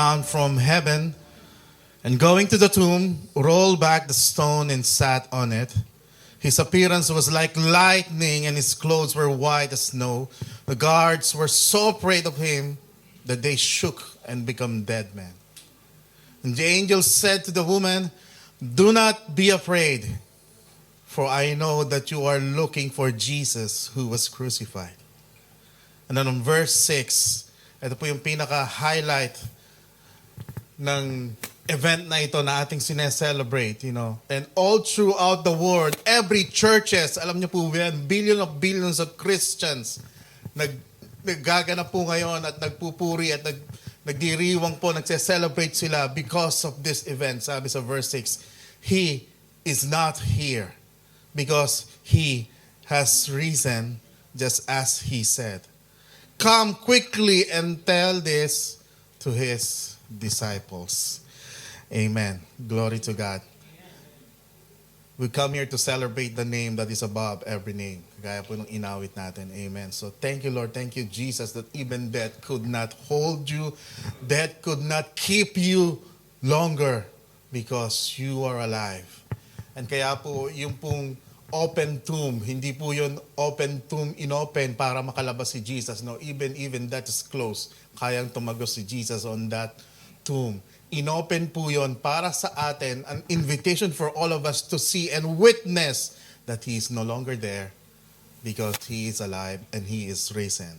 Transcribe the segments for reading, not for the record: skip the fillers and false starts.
down from heaven and going to the tomb, rolled back the stone and sat on it. His appearance was like lightning and his clothes were white as snow. The guards were so afraid of him that they shook and became dead men. And the angel said to the woman, "Do not be afraid, for I know that you are looking for Jesus who was crucified." And then on verse 6, ito po yung pinaka-highlight ng event na ito na ating sineselebrate, And all throughout the world, every churches, alam niyo po yan, billions of Christians, naggaganap po ngayon at nagpupuri at nagdiriwang po, nagse-celebrate sila because of this event. Sabi sa verse 6, He is not here because He has risen just as He said. Come quickly and tell this to His disciples. Amen. Glory to God. We come here to celebrate the name that is above every name. Gaya po nung inawit natin. Amen. So thank you, Lord. Thank you, Jesus, that even death could not hold you. Death could not keep you longer because you are alive. And kaya po, yung pong open tomb, hindi po yun open tomb inopen para makalabas si Jesus. No, even that is closed. Kayang tumagos si Jesus on that tomb. Inopen po yun para sa atin, an invitation for all of us to see and witness that He is no longer there because He is alive and He is risen.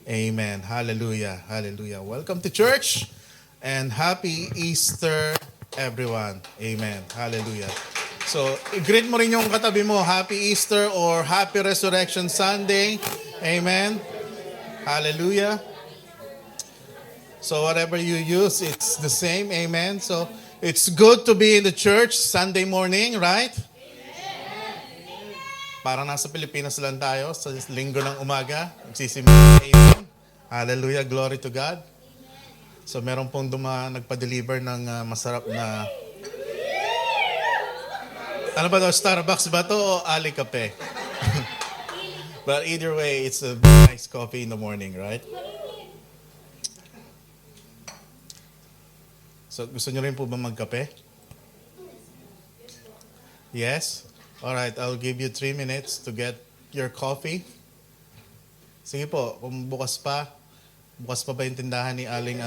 Amen. Hallelujah. Hallelujah. Welcome to church and happy Easter, everyone. Amen. Hallelujah. So, i-greet mo rin yung katabi mo, Happy Easter or Happy Resurrection Sunday. Amen. Hallelujah. So whatever you use, it's the same. Amen. So it's good to be in the church Sunday morning, right? Parang nasa Pilipinas lang tayo sa linggo ng umaga. Nagsisimula. Amen. Hallelujah. Glory to God. So meron pong nagpa-deliver ng masarap na... Ano ba ito? Starbucks ba ito o Ali Cafe? But either way, it's a nice coffee in the morning, right? So, gusto nyo rin po ba magkape? Yes? Alright, I'll give you 3 minutes to get your coffee. Sige po, kung bukas pa ba yung tindahan ni Aling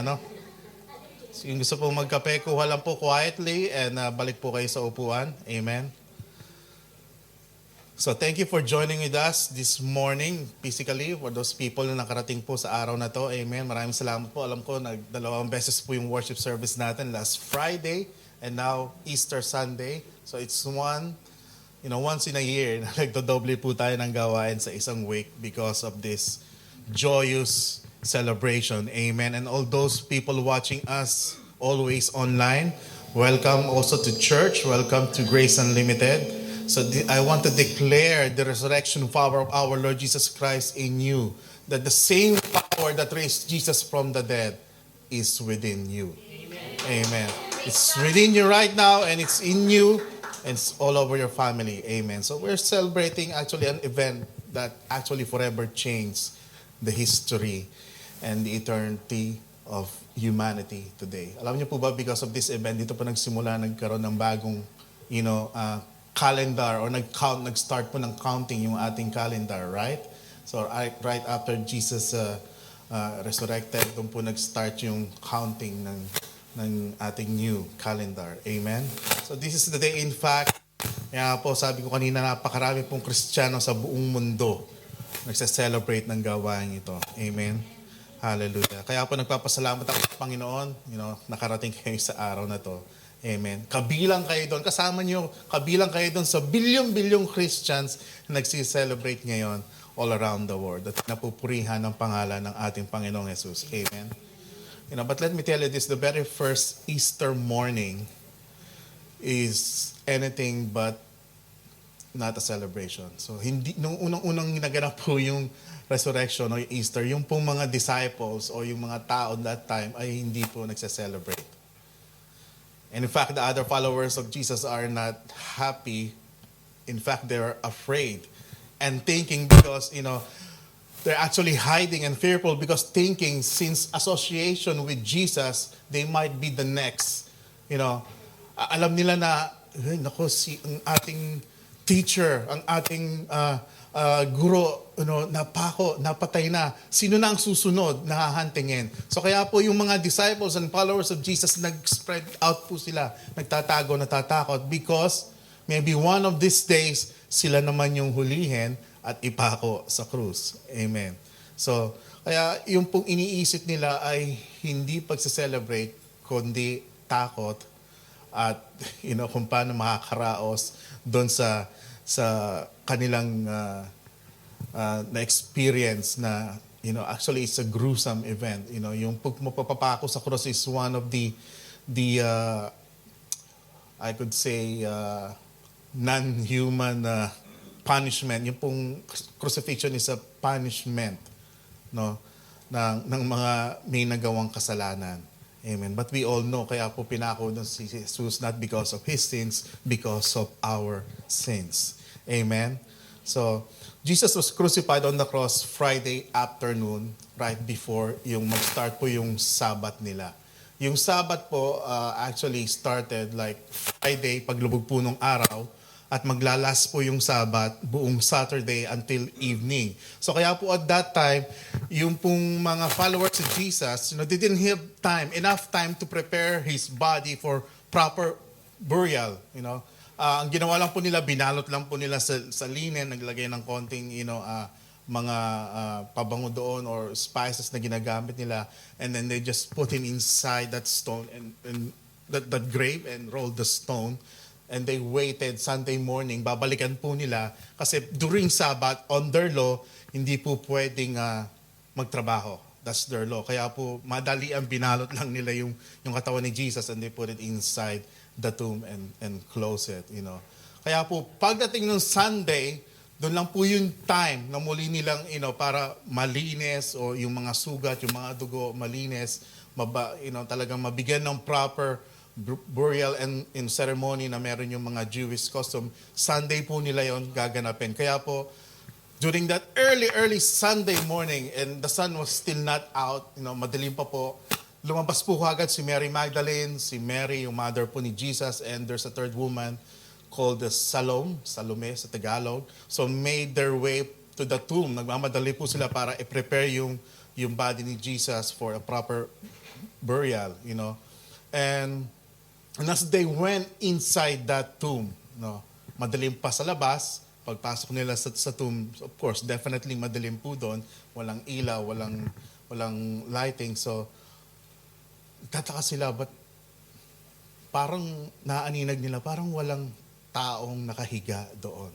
So, yung gusto po magkape, kuha lang po quietly and balik po kayo sa upuan. Amen. So, thank you for joining with us this morning physically for those people na nakarating po sa araw na to. Amen. Maraming salamat po. Alam ko, dalawang beses po yung worship service natin last Friday and now Easter Sunday. So, it's once in a year na nagdodoble po tayo ng gawain sa isang week because of this joyous celebration. Amen. And all those people watching us always online, welcome also to church. Welcome to Grace Unlimited. So I want to declare the resurrection power of our Lord Jesus Christ in you. That the same power that raised Jesus from the dead is within you. Amen. Amen. It's within you right now and it's in you and it's all over your family. Amen. So we're celebrating actually an event that actually forever changed the history and the eternity of humanity today. Alam niyo po ba, because of this event, dito po nagkaroon ng bagong, calendar or nag-start po ng counting yung ating calendar, right? So right after Jesus resurrected, doon po nag-start yung counting ng ating new calendar. Amen? So this is the day, in fact, kaya po sabi ko kanina, napakarami pong Kristiyano sa buong mundo nagse-celebrate ng gawain ito. Amen? Hallelujah. Kaya po nagpapasalamat ako sa Panginoon, nakarating kayo sa araw na to. Amen. Kabilang kayo doon, kabilang kayo doon sa bilyong-bilyong Christians na nagsi-celebrate ngayon all around the world at napupurihan ng pangalan ng ating Panginoong Jesus. Amen. But let me tell you this, the very first Easter morning is anything but not a celebration. So nung unang naganap po yung resurrection o yung Easter, yung pong mga disciples o yung mga tao that time ay hindi po nagse-celebrate. And in fact, the other followers of Jesus are not happy. In fact, they're afraid and thinking because, they're actually hiding and fearful because thinking since association with Jesus, they might be the next. Alam nila na, nako, ang ating teacher, ang ating guro, napatay na. Sino na ang susunod na hahantingin? So kaya po yung mga disciples and followers of Jesus, nag-spread out po sila. Nagtatago, natatakot because maybe one of these days, sila naman yung hulihin at ipako sa krus. Amen. So, kaya yung pong iniisip nila ay hindi pagse-celebrate, kundi takot at kung paano makakaraos doon sa kanilang na-experience na actually it's a gruesome event. Yung pagpapako sa cross is one of the I could say non-human punishment. Yung pong crucifixion is a punishment ng mga may nagawang kasalanan. Amen. But we all know, kaya po pinako doon si Jesus not because of his sins, because of our sins. Amen. So, Jesus was crucified on the cross Friday afternoon, right before yung mag-start po yung Sabbath nila. Yung Sabbath po actually started like Friday, paglubog po nung araw, at maglalas po yung Sabbath buong Saturday until evening. So kaya po at that time, yung pong mga followers of Jesus, they didn't have enough time to prepare his body for proper burial. Ang ginawa lang po nila, binalot lang po nila sa linen, naglagay ng konting mga pabango doon or spices na ginagamit nila, and then they just put him inside that stone and that grave and rolled the stone. And they waited Sunday morning, babalikan po nila kasi during Sabbath, on their law, hindi po pwedeng magtrabaho. That's their law. Kaya po, madali ang binalot lang nila yung katawan ni Jesus and they put it inside the tomb and close it. Kaya po, pagdating ng Sunday, doon lang po yung time na muli nilang para malinis o yung mga sugat, yung mga dugo malinis, talagang mabigyan ng proper burial and in ceremony na meron yung mga Jewish custom. Sunday po nila yon gaganapin. Kaya po, during that early Sunday morning, and the sun was still not out, madilim pa po, lumabas po agad si Mary Magdalene, si Mary, yung mother po ni Jesus, and there's a third woman called the Salome sa Tagalog. So made their way to the tomb. Nagmamadali po sila para i-prepare yung body ni Jesus for a proper burial, And as they went inside that tomb, madilim pa sa labas, pagpasok nila sa tomb, of course, definitely madilim po doon, walang ilaw, walang lighting. So, tataka sila, but parang naaninag nila, parang walang taong nakahiga doon.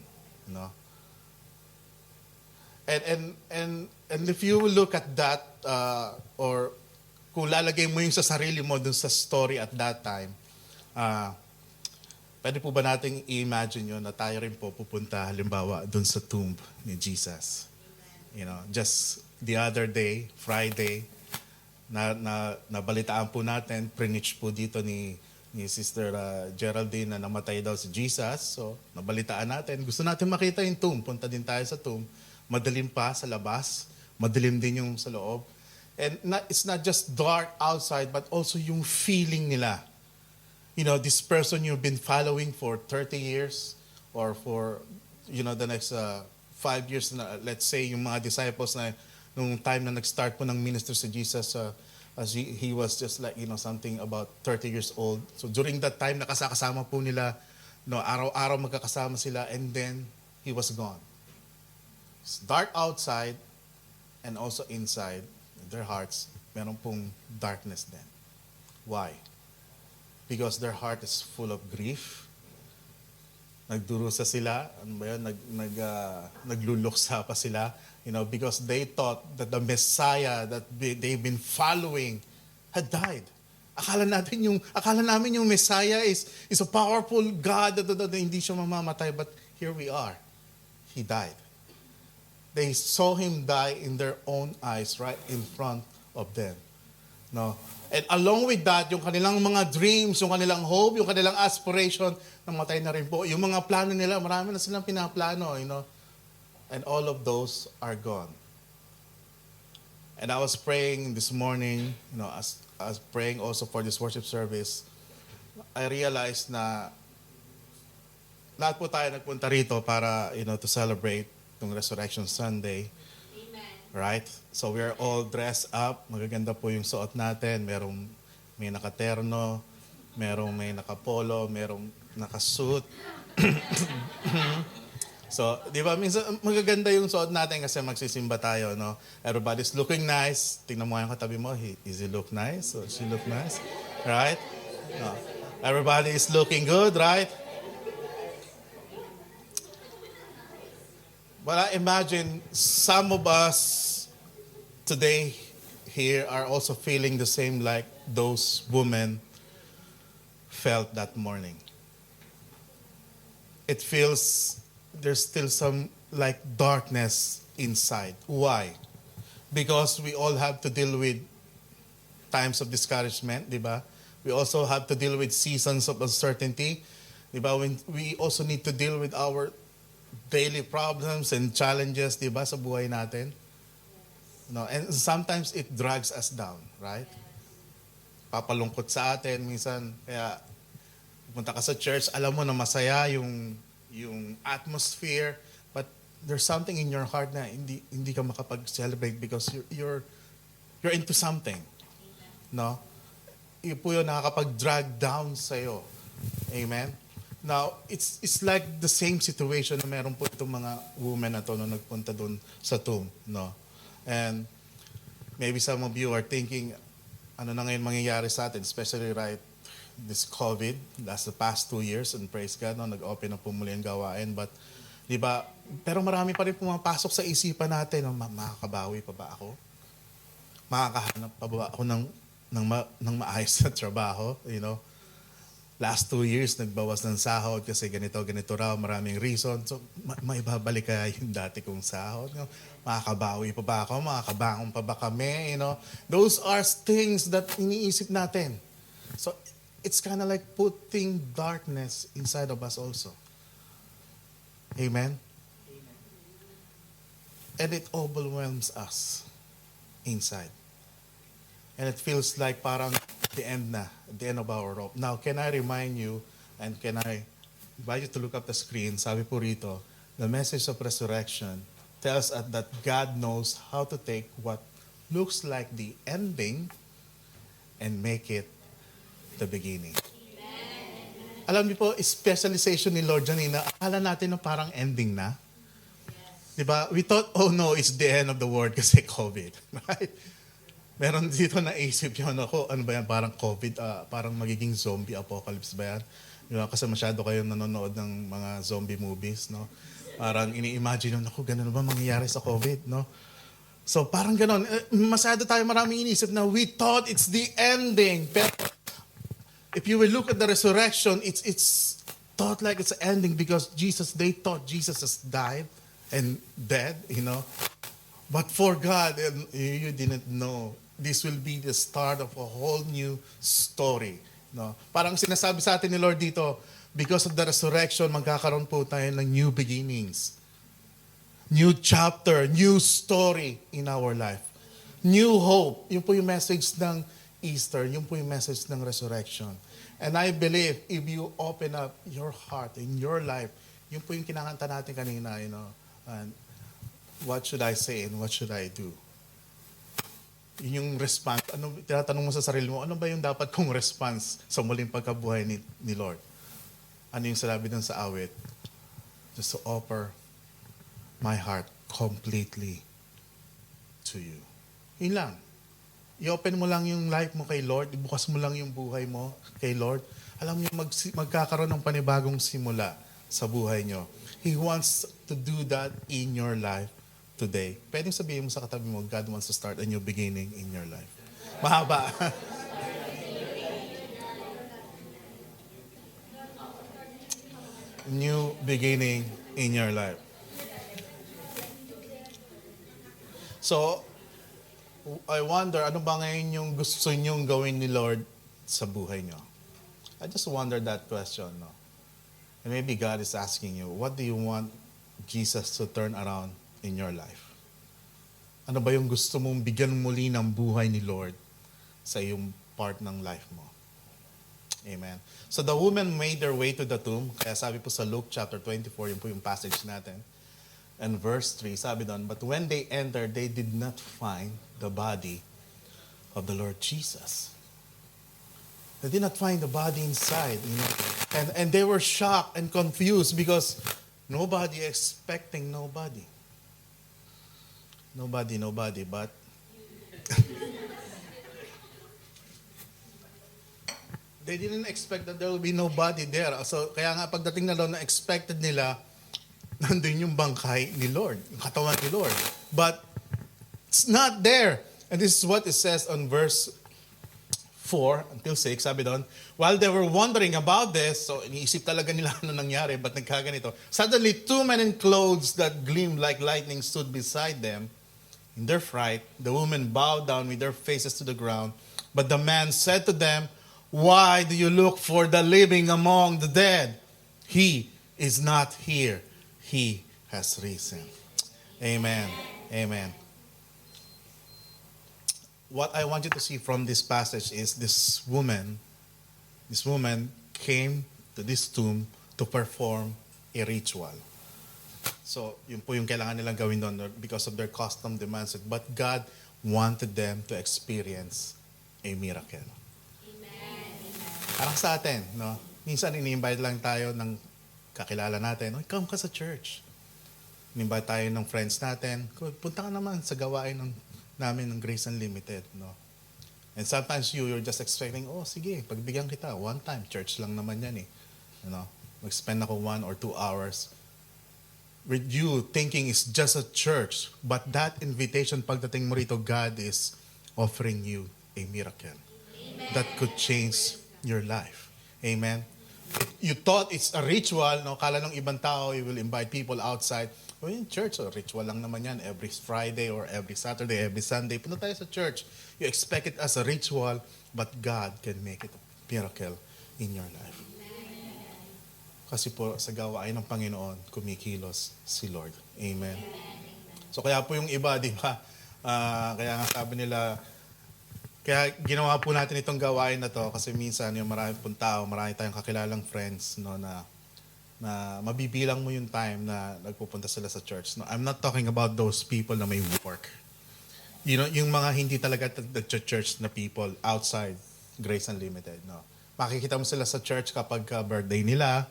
And if you look at that, or kung lalagay mo yung sa sarili mo dun sa story at that time, pwede po ba nating i-imagine yun na tayo rin po pupunta halimbawa dun sa tomb ni Jesus? Just the other day, Friday, nabalitaan po natin, preach po dito ni Sister Geraldine na namatay daw si Jesus. So, nabalitaan natin. Gusto natin makita yung tomb. Punta din tayo sa tomb. Madilim pa sa labas. Madilim din yung sa loob. And it's not just dark outside, but also yung feeling nila. This person you've been following for 30 years or for, the next 5 years, let's say, yung mga disciples na nung time na nag-start po ng minister si Jesus, as he was just like, something about 30 years old. So during that time, nakasama po nila, araw-araw magkakasama sila, and then he was gone. It's dark outside and also inside their hearts, meron pong darkness din. Why? Because their heart is full of grief. Nagdurusa sila, nagluluksa pa sila, because they thought that the Messiah that they've been following had died. Akala namin yung Messiah is a powerful God that hindi siya mamamatay, but here we are. He died. They saw him die in their own eyes, right in front of them. And along with that, yung kanilang mga dreams, yung kanilang hope, yung kanilang aspiration, namatay na rin po. Yung mga plano nila, marami na silang pinaplano, And all of those are gone. And I was praying this morning, as I was praying also for this worship service, I realized na lahat po tayo nagpunta rito para, to celebrate yung Resurrection Sunday. Right? So we are all dressed up. Magaganda po yung suot natin. May nakaterno, may nakapolo, merong nakasuit. So, di ba, minsan magaganda yung suot natin kasi magsisimba tayo, no? Everybody's looking nice. Tingnan mo yung katabi mo, is he look nice? Or she look nice? Right? No. Everybody is looking good, right? But I imagine some of us today here are also feeling the same like those women felt that morning. It feels there's still some like darkness inside. Why? Because we all have to deal with times of discouragement, di ba? We also have to deal with seasons of uncertainty, di ba? We also need to deal with our daily problems and challenges, di ba, sa buhay natin. No, and sometimes it drags us down, right? Papalungkot sa atin minsan. Kaya pumunta ka sa church, alam mo na masaya yung atmosphere, but there's something in your heart na hindi ka makapag-celebrate because you're into something. No? Yun po yun nakakapag-drag down sa'yo. Amen? Now, it's like the same situation na meron po itong mga women na to na nagpunta doon sa tomb. No? And maybe some of you are thinking, ano na ngayon mangyayari sa atin, especially right this COVID, that's the past 2 years, and praise God, no, nag-open na po muli ang gawain. But, di ba, pero marami pa rin pumapasok sa isipan natin, no, makakabawi pa ba ako? Makakahanap pa ba ako ng maayos na trabaho? Last 2 years, nagbawas ng sahod kasi ganito raw, maraming reason. So, maibabalik kaya yung dati kong sahod? Makakabawi pa ba ako? Makakabangon pa ba kami? Those are things that iniisip natin. So, it's kind of like putting darkness inside of us also. Amen? And it overwhelms us inside. And it feels like parang the end of our rope. Now, can I remind you, and can I invite you to look up the screen, sabi po rito, the message of resurrection tells us that God knows how to take what looks like the ending and make it the beginning. Amen. Alam niyo po, specialization ni Lord dyan, akala natin na parang ending na. Yes. Diba? We thought, oh no, it's the end of the world kasi COVID. Right? Meron dito na isip yun ako, ano ba yan, parang COVID, parang magiging zombie apocalypse ba yan? Diba? Kasi masyado kayo nanonood ng mga zombie movies, no? Parang ini-imagine nyo, naku, ganun ba mangyayari sa COVID, no? So parang ganun, masyado tayo maraming inisip na we thought it's the ending. Pero if you will look at the resurrection, it's thought like it's ending because they thought Jesus has died and dead, But for God, you didn't know, this will be the start of a whole new story. No? Parang sinasabi sa atin ni Lord dito, because of the resurrection, magkakaroon po tayo ng new beginnings. New chapter, new story in our life. New hope. Yun po yung message ng Easter. Yun po yung message ng resurrection. And I believe if you open up your heart in your life, yun po yung kinakanta natin kanina, and what should I say and what should I do? Yun yung response. Tinatanong mo sa sarili mo, ano ba yung dapat kong response sa muling pagkabuhay ni Lord? Ano yung sinabi dun sa awit? Just to offer my heart completely to you. Yun lang. I-open mo lang yung life mo kay Lord, ibukas mo lang yung buhay mo kay Lord. Alam niyo, magkakaroon ng panibagong simula sa buhay niyo. He wants to do that in your life today. Pwedeng sabihin mo sa katabi mo, God wants to start a new beginning in your life. Mahaba. New beginning in your life. So, I wonder, ano ba ngayon yung gusto nyong gawin ni Lord sa buhay nyo? I just wonder that question, no? And maybe God is asking you, what do you want Jesus to turn around in your life? Ano ba yung gusto mong bigyan muli ng buhay ni Lord sa iyong part ng life mo? Amen. So the women made their way to the tomb. Kaya sabi po sa Luke chapter 24, yun po yung passage natin. And verse 3, sabi doon, but when they entered, they did not find the body of the Lord Jesus. They did not find the body inside. And they were shocked and confused because nobody expecting nobody. Nobody, but they didn't expect that there will be nobody there. So, kaya nga pagdating na doon, na-expected nila, nandun yung bangkay ni Lord, yung katawan ni Lord. But, it's not there. And this is what it says on verse 4 until 6, sabi doon, while they were wondering about this, so iniisip talaga nila ano nangyari, ba't nagkaganito? Suddenly, two men in clothes that gleamed like lightning stood beside them. In their fright, the women bowed down with their faces to the ground. But the man said to them, why do you look for the living among the dead? He is not here. He has risen. Amen. Amen. What I want you to see from this passage is this woman came to this tomb to perform a ritual. So, yun po yung kailangan nilang gawin doon because of their custom demands it. But God wanted them to experience a miracle. Amen. Parang sa atin, no? Minsan ini-invite lang tayo ng kakilala natin. Oh, come ka sa church. Ini-invite tayo ng friends natin. Punta ka naman sa gawain namin ng Grace Unlimited, no? And sometimes you're just expecting, oh, sige, pagbigyan kita. One time, church lang naman yan eh. You know, mag-spend ako 1 or 2 hours with you thinking it's just a church. But that invitation, pagdating mo rito, God is offering you a miracle. Amen. That could change your life. Amen. You thought it's a ritual, no? Kala ng ibang tao, you will invite people outside. Well, in church, ritual lang naman yan. Every Friday or every Saturday, every Sunday, punta tayo sa church. You expect it as a ritual, but God can make it a miracle in your life. Kasi po sa gawain ng Panginoon, kumikilos si Lord. Amen. So kaya po yung iba, di ba? Kaya nga sabi nila, kaya ginawa po natin itong gawain na to kasi minsan yung marami pong tao, marami tayong kakilalang friends, no, na mabibilang mo yung time na nagpupunta sila sa church. No, I'm not talking about those people na may work. You know, yung mga hindi talaga church na people outside Grace Unlimited. No, makikita mo sila sa church kapag birthday nila,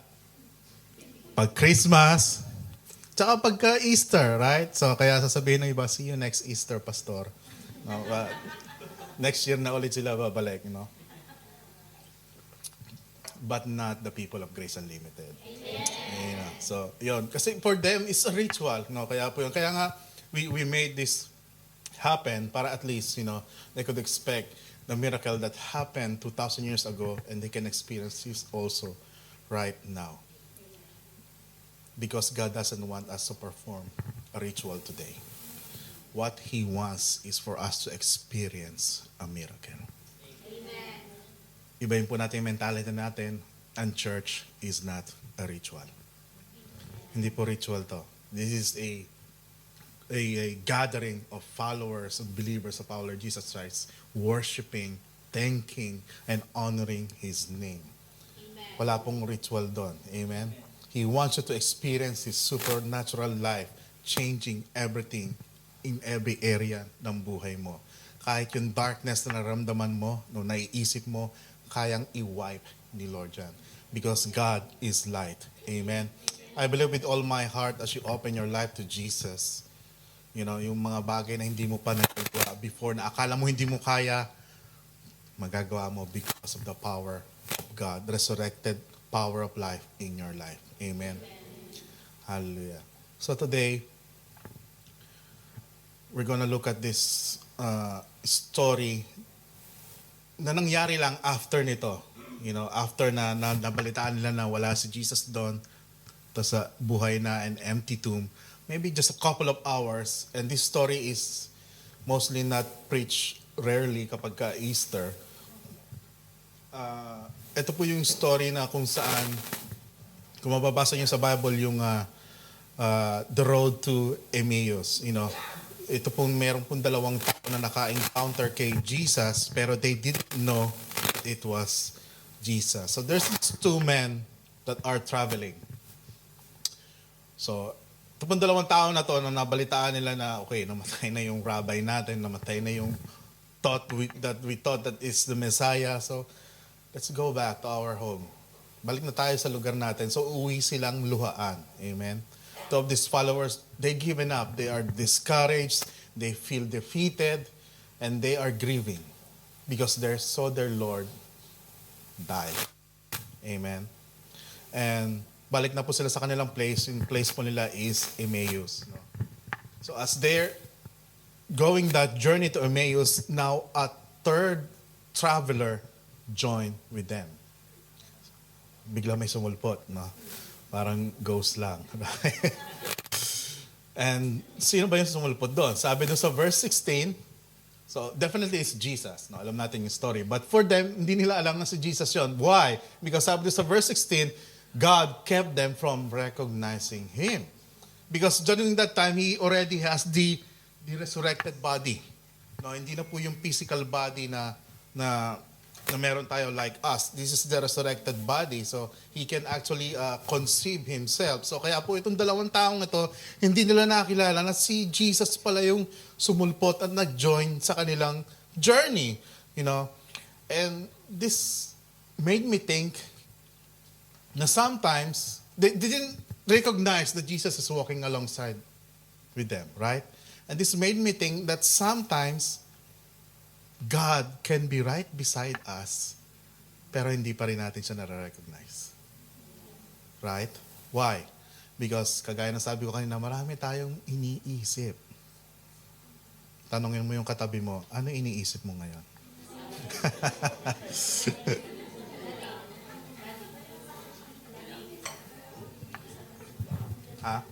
pag Christmas, tsaka pagka Easter, right? So kaya sasabihin ng iba, see you next Easter, Pastor. No, next year na ulit sila babalik, you know. But not the people of Grace Unlimited. Amen. So, yun. Kasi for them, it's a ritual. No? Kaya po yun. Kaya nga, we made this happen para at least, you know, they could expect the miracle that happened 2,000 years ago and they can experience this also right now. Because God doesn't want us to perform a ritual today. What He wants is for us to experience a miracle. Amen. Ibahin po natin yung mentality natin, and church is not a ritual. Hindi po ritual to. This is a gathering of followers, of believers of our Lord Jesus Christ, worshiping, thanking, and honoring His name. Amen. Wala pong ritual doon. Amen? He wants you to experience His supernatural life, changing everything in every area ng buhay mo. Kahit yung darkness na naramdaman mo, no, naiisip mo, kayang i-wipe ni Lord yan. Because God is light. Amen. I believe with all my heart as you open your life to Jesus, you know, yung mga bagay na hindi mo pa nagagawa before, na akala mo hindi mo kaya, magagawa mo because of the power of God, the resurrected power of life in your life. Amen. Hallelujah. So today, we're gonna look at this story na nangyari lang after nito. You know, after na nabalitaan nila na wala si Jesus doon, tapos buhay na an empty tomb. Maybe just a couple of hours. And this story is mostly not preached rarely kapag ka Easter. Ito po yung story na kung saan, kung mababasa niyo sa Bible yung the road to Emmaus, you know, ito pong meron pong dalawang tao na naka-encounter kay Jesus, pero they didn't know that it was Jesus. So there's these two men that are traveling. So, ito pong dalawang tao na to, na nabalitaan nila na, okay, namatay na yung rabbi natin, namatay na yung that we thought that is the Messiah. So, let's go back to our home. Balik na tayo sa lugar natin. So, uwi silang luhaan. Amen. Two of these followers, they given up. They are discouraged. They feel defeated. And they are grieving because they saw their Lord die. Amen. And balik na po sila sa kanilang place. Yung place po nila is Emmaus. No? So as they're going that journey to Emmaus, now a third traveler joined with them. Bigla may sumulpot, no? Parang ghost lang. And sino ba yung sumulpot doon? Sabi doon sa verse 16, so definitely it's Jesus. No? Alam natin yung story. But for them, hindi nila alam na si Jesus yon. Why? Because sabi doon sa verse 16, God kept them from recognizing Him. Because during that time, He already has the resurrected body. No, hindi na po yung physical body na meron tayo like us. This is the resurrected body. So, He can actually conceive Himself. So, kaya po itong dalawang taong ito, hindi nila nakilala na si Jesus pala yung sumulpot at nag-join sa kanilang journey. You know? And this made me think na sometimes, they didn't recognize that Jesus is walking alongside with them, right? And this made me think that sometimes, God can be right beside us, pero hindi pa rin natin siya nare-recognize. Right? Why? Because, kagaya na sabi ko kanina, marami tayong iniisip. Tanungin mo yung katabi mo, ano iniisip mo ngayon? Ha?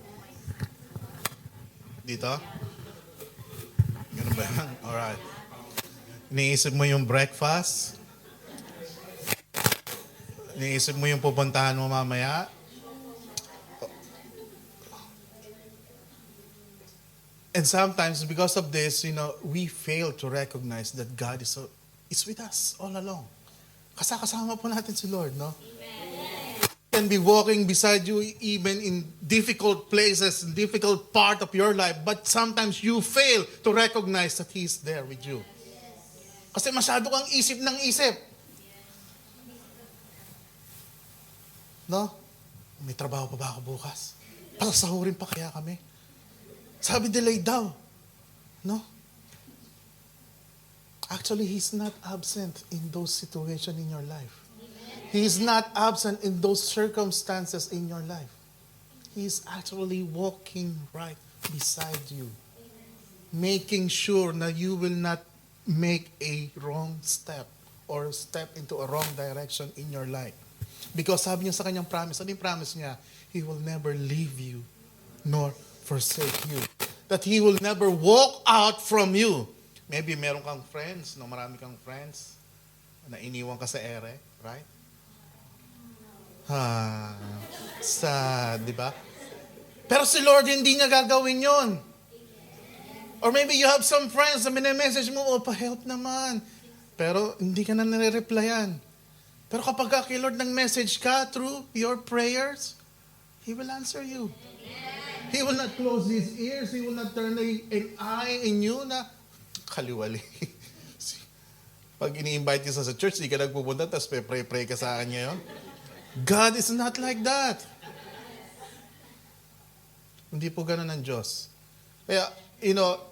Dito? Ganun ba yan? Alright. Iniisip mo yung breakfast? Iniisip mo yung pupuntahan mo mamaya? And sometimes, because of this, we fail to recognize that God is with us all along. Kasama po natin si Lord, no? Can be walking beside you even in difficult places, difficult part of your life, but sometimes you fail to recognize that He's there with you. Kasi masyado kang isip ng isip. No? May trabaho pa ba ako bukas? Pasasahurin pa kaya kami? Sabi, delay daw. No? Actually, He's not absent in those situations in your life. He is not absent in those circumstances in your life. He is actually walking right beside you, making sure that you will not make a wrong step or step into a wrong direction in your life. Because sabi niya sa kanyang promise, ano yung promise niya? He will never leave you nor forsake you. That He will never walk out from you. Maybe meron kang friends, no? Marami kang friends na iniwan ka sa ere, right? Sad, di ba? Pero si Lord hindi niya gagawin yon. Or maybe you have some friends na message mo, pa-help naman. Pero hindi ka na nare-replyan. Pero kapag kay Lord ng message ka through your prayers, He will answer you. He will not close His ears. He will not turn an eye in you na kaliwali. Pag ini-invite ka sa church, di ka nagpupunta, tapos pray ka sa kanya yun. God is not like that. Hindi po ganun ang Diyos. Kaya,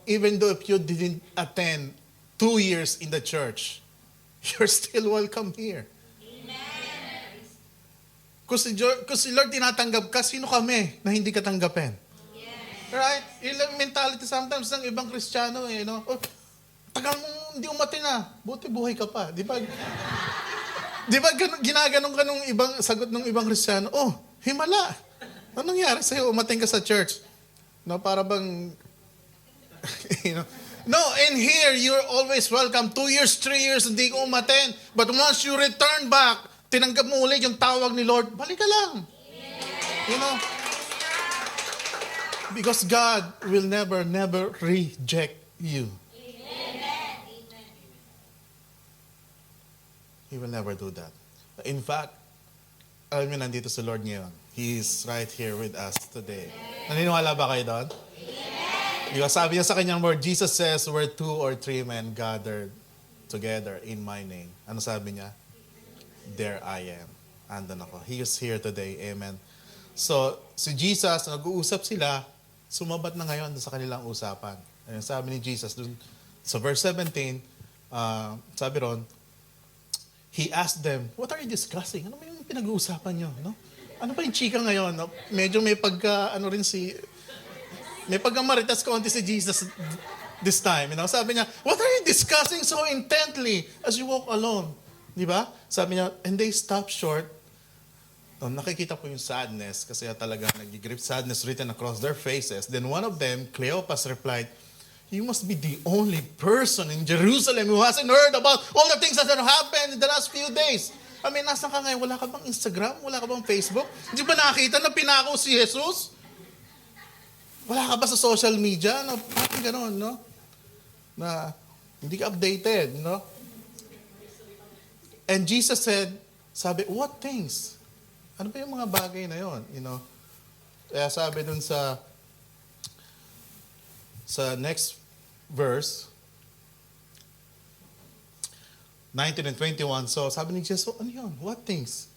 even though if you didn't attend 2 years in the church, you're still welcome here. Amen. Kung si Lord tinatanggap ka, sino kami na hindi ka tanggapin? Yes. Right? Yung mentality sometimes ng ibang Kristiyano, tagal mo, hindi umatin na. Buti buhay ka pa. Di ba? Di ba ginaganon ka nung ibang sagot ng ibang Kristiyano? Oh, himala. Anong nangyari sa'yo? Umating ka sa church. No, para bang, No, in here, you're always welcome. 2 years, 3 years, hindi ko umaten. But once you return back, tinanggap mo ulit yung tawag ni Lord, balik ka lang. Because God will never reject you. Amen. He will never do that. In fact, alam niyo, nandito si Lord ngayon. He is right here with us today. Naniniwala ba kayo doon? Because sabi niya sa kanyang word, Jesus says, where 2 or 3 men gathered together in my name. Ano sabi niya? There I am. Andun ako. He is here today. Amen. So, si Jesus, nag-uusap sila, sumabat na ngayon sa kanilang usapan. Ayun, sabi ni Jesus, dun, sa verse 17, sabi ron, He asked them, what are you discussing? Ano ba yung pinag-uusapan nyo? No? Ano ba yung chika ngayon? No? Medyo may may pagkamaritas konti si Jesus this time. You know? Sabi niya, what are you discussing so intently as you walk alone? Di ba? Sabi niya, and they stopped short. Nakikita ko yung sadness kasi talaga nag-grip sadness written across their faces. Then one of them, Cleopas, replied, you must be the only person in Jerusalem who hasn't heard about all the things that have happened in the last few days. I mean, nasan ka ngayon? Wala ka bang Instagram? Wala ka bang Facebook? Hindi ba nakita na pinako si Jesus? Wala ka ba sa social media? No? Parang gano'n, no? Na hindi ka updated, no? And Jesus said, sabi, what things? Ano ba yung mga bagay na yon? You know? Kaya sabi dun sa next verse, 19 and 21, so sabi ni Jesus, ano yun? What things?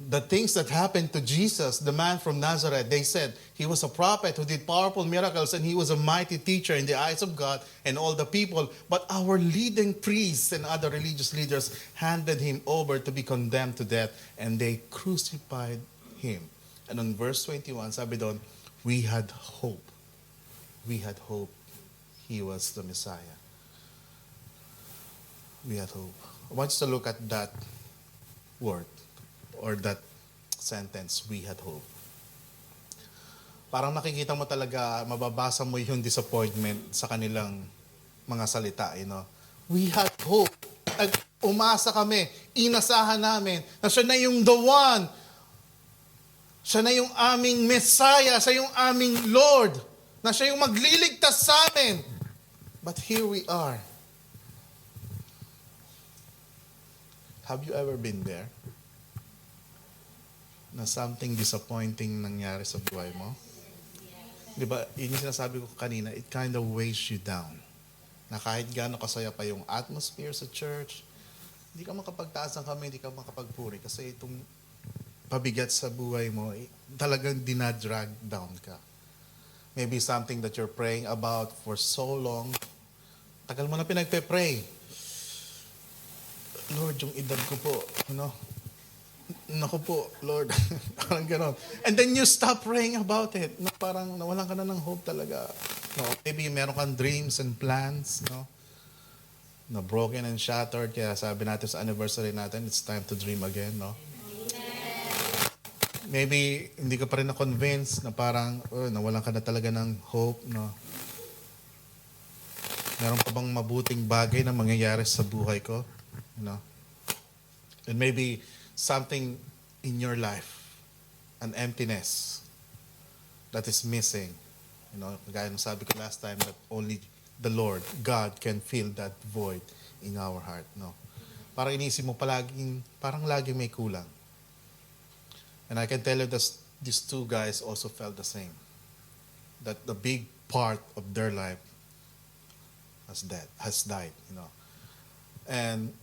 The things that happened to Jesus, the man from Nazareth, they said, he was a prophet who did powerful miracles and he was a mighty teacher in the eyes of God and all the people. But our leading priests and other religious leaders handed him over to be condemned to death and they crucified him. And on verse 21, sabi doon, we had hope. We had hope he was the Messiah. We had hope. I want you to look at that word or that sentence, we had hope. Parang nakikita mo talaga, mababasa mo yung disappointment sa kanilang mga salita, you know. We had hope. Umasa kami, inasahan namin na siya na yung the one. Siya na yung aming Messiah, siya yung aming Lord, na siya yung magliligtas sa amin. But here we are. Have you ever been there? Na something disappointing nangyari sa buhay mo? Di ba, yun yung sinasabi ko kanina, it kind of weighs you down. Na kahit gaano kasaya pa yung atmosphere sa church, hindi ka makapagtaas ng kamay, hindi ka makapagpuri kasi itong pabigat sa buhay mo, talagang dinadrag down ka. Maybe something that you're praying about for so long, tagal mo na pinagpe-pray. Lord, yung edad ko po, naku po, Lord, parang gano'n. And then you stop praying about it. No, parang nawalan ka na ng hope talaga. No, maybe meron kang dreams and plans, no? No, broken and shattered. Kaya sabi natin sa anniversary natin, it's time to dream again, no? Maybe hindi ka pa rin na-convince na parang nawalan ka na talaga ng hope, no? Meron pa bang mabuting bagay na mangyayari sa buhay ko? You know? And maybe something in your life, an emptiness that is missing. You know, gaya ng sabi ko last time that only the Lord, God, can fill that void in our heart. No? Parang inisip mo parang laging may kulang. And I can tell you that these two guys also felt the same. That the big part of their life has died. You know. And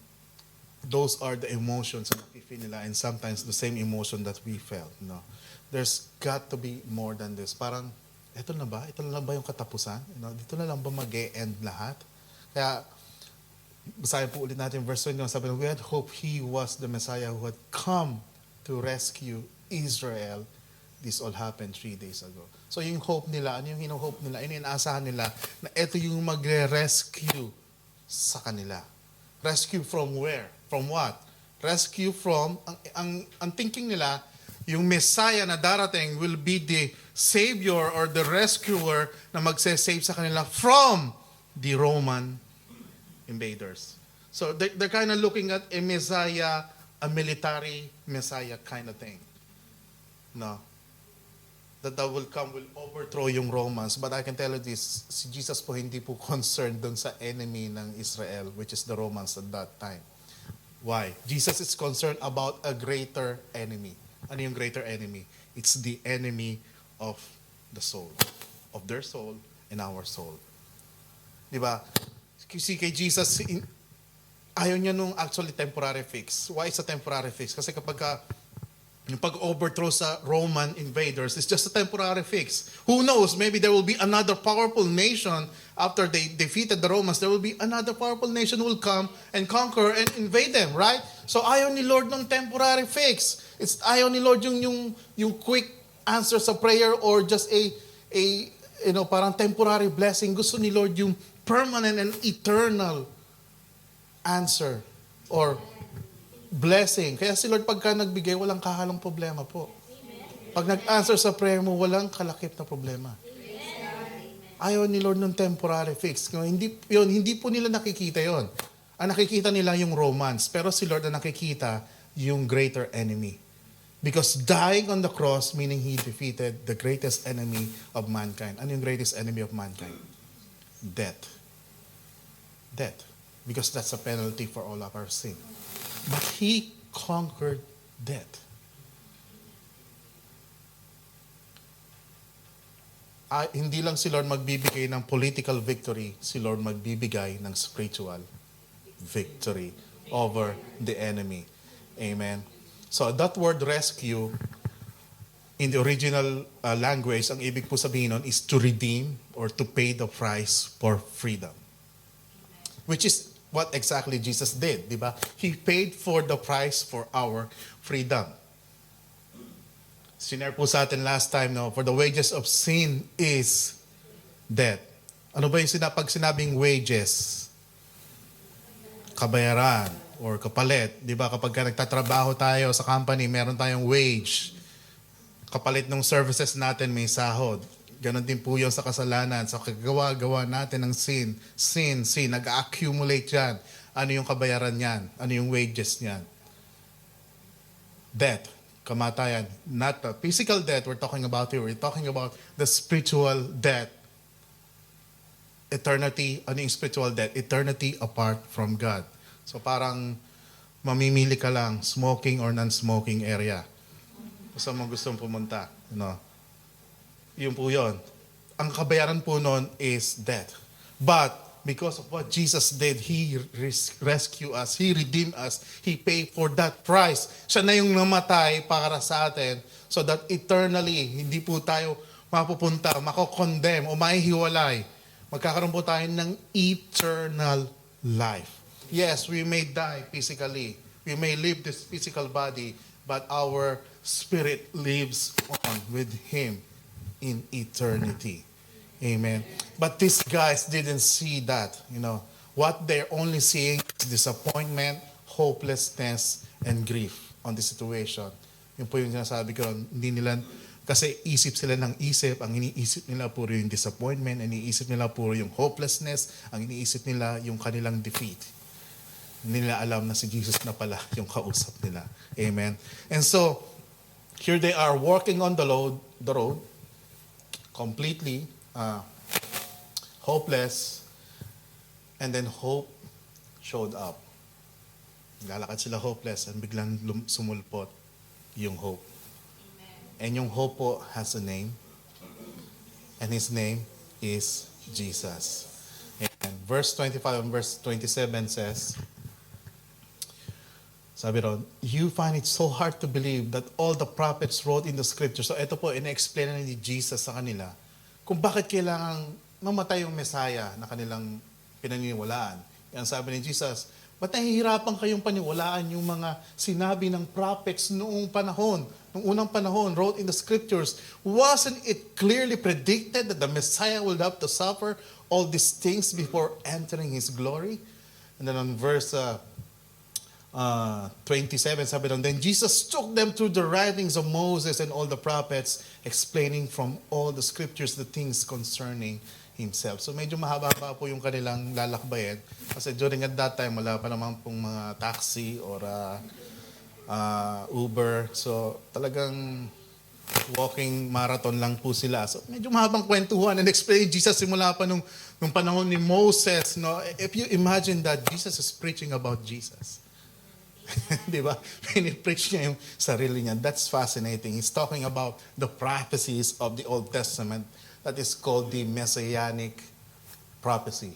those are the emotions na nafe-feel nila and sometimes the same emotion that we felt. No? There's got to be more than this. Parang, ito na ba? Ito na lang ba yung katapusan? You know, dito na lang ba mag-e-end lahat? Kaya, basahin po ulit natin verse 21. Sabi na, we had hope he was the Messiah who had come to rescue Israel. This all happened 3 days ago. So yung hope nila, ano yung hino-hope nila? Inaasahan nila na ito yung magre-rescue sa kanila. Rescue from where? From what? Rescue from, ang thinking nila, yung Messiah na darating will be the Savior or the rescuer na magse-save sa kanila from the Roman invaders. So they're kind of looking at a Messiah, a military Messiah kind of thing. No. that will come will overthrow yung Romans. But I can tell you this, si Jesus po hindi po concerned dun sa enemy ng Israel, which is the Romans at that time. Why? Jesus is concerned about a greater enemy. Ano yung greater enemy? It's the enemy of the soul. Of their soul and our soul. Diba? Kasi kay Jesus, ayaw niya nung actually temporary fix. Why is a temporary fix? Kasi kapag yung pag-overthrow sa Roman invaders is just a temporary fix. Who knows? Maybe there will be another powerful nation after they defeated the Romans. There will be another powerful nation who will come and conquer and invade them, right? So ayaw ni Lord ng temporary fix. It's ayaw ni Lord yung quick answer sa prayer or just a parang temporary blessing. Gusto ni Lord yung permanent and eternal answer or blessing. Kaya si Lord pagka nagbigay, walang kahalong problema po. Pag nag-answer sa prayer mo, walang kalakip na problema. Ayaw ni Lord ng temporary fix. Hindi po nila nakikita yon. Ang nakikita nila yung Romans. Pero si Lord ang nakikita yung greater enemy. Because dying on the cross, meaning He defeated the greatest enemy of mankind. Ano yung greatest enemy of mankind? Death. Death. Because that's a penalty for all of our sin. But He conquered death. Hindi lang si Lord magbibigay ng political victory, si Lord magbibigay ng spiritual victory over the enemy. Amen. So that word rescue, in the original language, ang ibig po sabihin nun is to redeem or to pay the price for freedom. Which is what exactly Jesus did, di ba? He paid for the price for our freedom. Sinare po sa atin last time, no? For the wages of sin is death. Ano ba yung pag sinabing wages? Kabayaran or kapalit. Di ba? Kapag nagtatrabaho tayo sa company, meron tayong wage. Kapalit ng services natin, may sahod. Ganon din po yun sa kasalanan. Sa kagawa-gawa natin ng sin. Sin. Nag-accumulate yan. Ano yung kabayaran yan? Ano yung wages yan? Death. Kamatayan. Not the physical death we're talking about here. We're talking about the spiritual death. Eternity. Ano yung spiritual death? Eternity apart from God. So parang mamimili ka lang, smoking or non-smoking area. Kung saan mo gustong pumunta. Yun po yun. Ang kabayaran po nun is death. But, because of what Jesus did, He rescued us, He redeemed us, He paid for that price. Siya na yung namatay para sa atin so that eternally, hindi po tayo mapupunta, makokondemn o mahihiwalay. Magkakaroon po tayo ng eternal life. Yes, we may die physically. We may leave this physical body, but our spirit lives on with Him in eternity. Amen. But these guys didn't see that. What they're only seeing is disappointment, hopelessness, and grief on the situation. Yun po yung sinasabi ko, hindi nila, kasi isip sila ng isip, ang iniisip nila puro yung disappointment, ang iniisip nila puro yung hopelessness, ang iniisip nila yung kanilang defeat. Hindi nila alam na si Jesus na pala yung kausap nila. Amen. And so, here they are walking on the road, completely hopeless, and then hope showed up. Lalakad sila hopeless and biglang sumulpot yung hope. Amen. And yung hope po has a name, and His name is Jesus. And verse 25 and verse 27 says, sabi ron, you find it so hard to believe that all the prophets wrote in the scriptures. So ito po, ina-explain na ni Jesus sa kanila kung bakit kailangang mamatay yung Messiah na kanilang pinaniniwalaan. Yan sabi ni Jesus, ba't nahihirapan kayong paniwalaan yung mga sinabi ng prophets noong panahon, noong unang panahon, wrote in the scriptures? Wasn't it clearly predicted that the Messiah will have to suffer all these things before entering His glory? And then on verse 27, sabi doon, then Jesus took them through the writings of Moses and all the prophets, explaining from all the scriptures the things concerning Himself. So medyo mahaba pa po yung kanilang lalakbayin. Kasi during at that time, wala pa naman pong mga taxi or Uber. So talagang walking marathon lang po sila. So medyo mahabang kwentuhan and explain Jesus simula pa nung panahon ni Moses. No? If you imagine that Jesus is preaching about Jesus. Di ba? Pinipreach niya yung sarili niya. That's fascinating. He's talking about the prophecies of the Old Testament that is called the Messianic prophecy.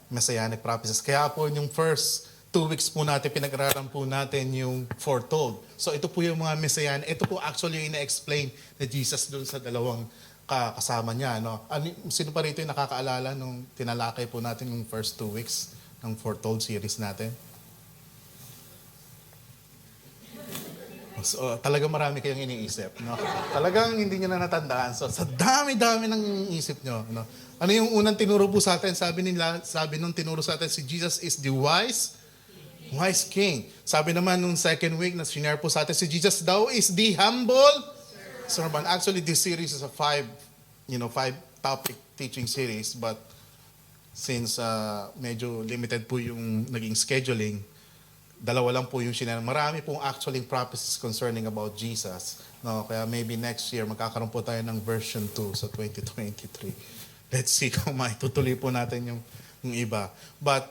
Messianic prophecies. Kaya po yung first 2 weeks po natin, pinag-aralan po natin yung foretold. So ito po yung mga Messianic. Ito po actually yung ina-explain ni Jesus doon sa dalawang kasama niya. No? Sino pa rito yung nakakaalala nung tinalakay po natin yung first 2 weeks ng foretold series natin? So, talagang marami kayong iniisip. No? Talagang hindi nyo na natandaan. So, sa dami-dami ng iniisip nyo. No? Ano yung unang tinuro po sa atin? Sabi nung tinuro sa atin, si Jesus is the wise king. Sabi naman nung second week na sinare po sa atin, si Jesus daw is the humble servant. Actually, this series is a 5 topic teaching series. But since medyo limited po yung naging scheduling, 2 lang po yung sinare. Marami pong actually prophecies concerning about Jesus. No, kaya maybe next year magkakaroon po tayo ng version 2 sa 2023. Let's see kung maitutuloy po natin yung iba. But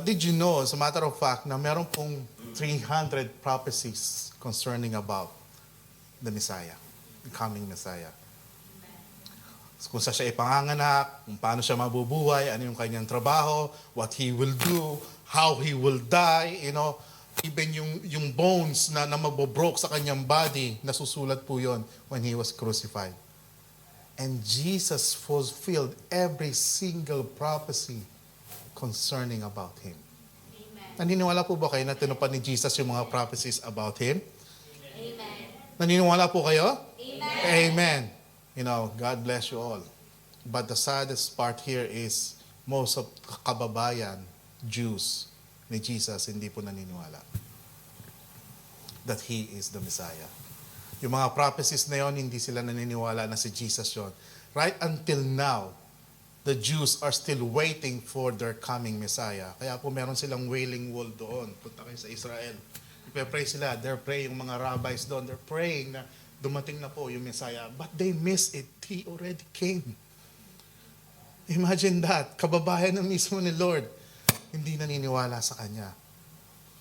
did you know, as a matter of fact, na meron pong 300 prophecies concerning about the Messiah, the coming Messiah. Kung saan siya ipanganganak, kung paano siya mabubuhay, ano yung kanyang trabaho, what he will do, how he will die, even yung bones na mabobroke sa kanyang body, nasusulat po yon when he was crucified. And Jesus fulfilled every single prophecy concerning about him. Amen. Naniniwala po ba kayo na tinupad ni Jesus yung mga prophecies about him? Amen. Naniniwala po kayo? Amen. Amen. God bless you all. But the saddest part here is most of kababayan, Jews, ni Jesus, hindi po naniniwala that He is the Messiah. Yung mga prophecies na yon, hindi sila naniniwala na si Jesus yon. Right until now, the Jews are still waiting for their coming Messiah. Kaya po meron silang wailing wall doon. Punta kayo sa Israel. Ipepray sila. They're praying, yung mga rabbis doon. They're praying na dumating na po yung Messiah. But they miss it. He already came. Imagine that. Kababayan na mismo ni Lord. Hindi naniniwala sa Kanya.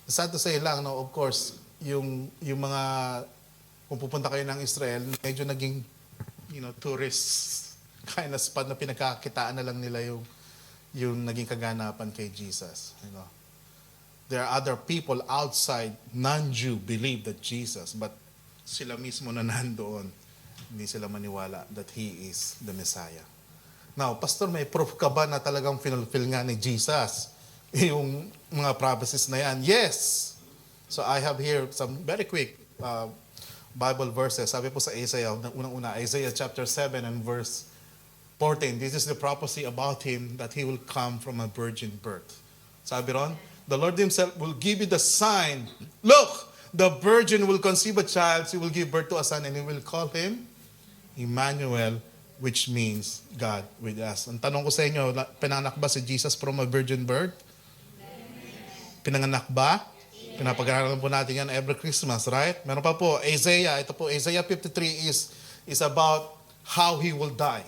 Sad to say lang, no, of course, yung mga, kung pupunta kayo ng Israel, medyo naging, tourist kind of spot na pinagkakitaan na lang nila yung naging kaganapan kay Jesus. There are other people outside, non-Jew, believe that Jesus, but sila mismo na nandoon, hindi sila maniwala that He is the Messiah. Now, Pastor, may proof ka ba na talagang fulfill nga ni Jesus yung mga prophecies na yan? Yes! So I have here some very quick Bible verses. Sabi po sa Isaiah, unang-una, Isaiah chapter 7 and verse 14. This is the prophecy about Him that He will come from a virgin birth. Sabi ron, the Lord Himself will give you the sign. Look! The virgin will conceive a child, she will give birth to a son, and He will call Him Emmanuel, which means God with us. Ang tanong ko sa inyo, pinanganak ba si Jesus from a virgin birth? Pinanganak ba? Pinapag-aralan po natin yan every Christmas, right? Meron pa po, ito po, Isaiah 53 is about how He will die.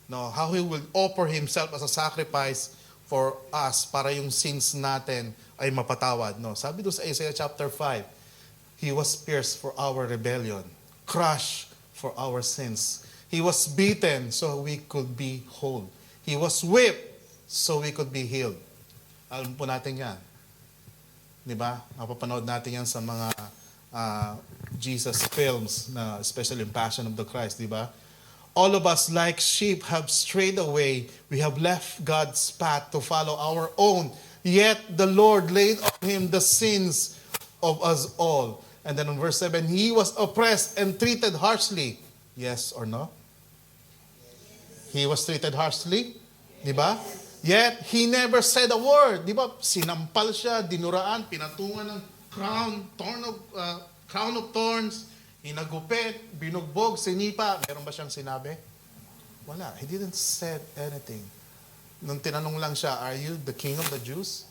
No, how He will offer Himself as a sacrifice for us para yung sins natin ay mapatawad. No, sabi doon sa Isaiah chapter 5, He was pierced for our rebellion, crushed for our sins. He was beaten so we could be whole. He was whipped so we could be healed. Alam po natin yan. Diba? Mapapanood natin yan sa mga Jesus films, na especially in Passion of the Christ. Diba? All of us like sheep have strayed away. We have left God's path to follow our own. Yet the Lord laid on Him the sins of us all. And then in verse 7, He was oppressed and treated harshly. Yes or no? He was treated harshly. Diba? Yet, He never said a word. Diba? Sinampal siya, dinuraan, pinatungan ng crown of thorns, hinagupit, binugbog, sinipa. Meron ba siyang sinabi? Wala. He didn't said anything. Nung tinanong lang siya, are you the king of the Jews?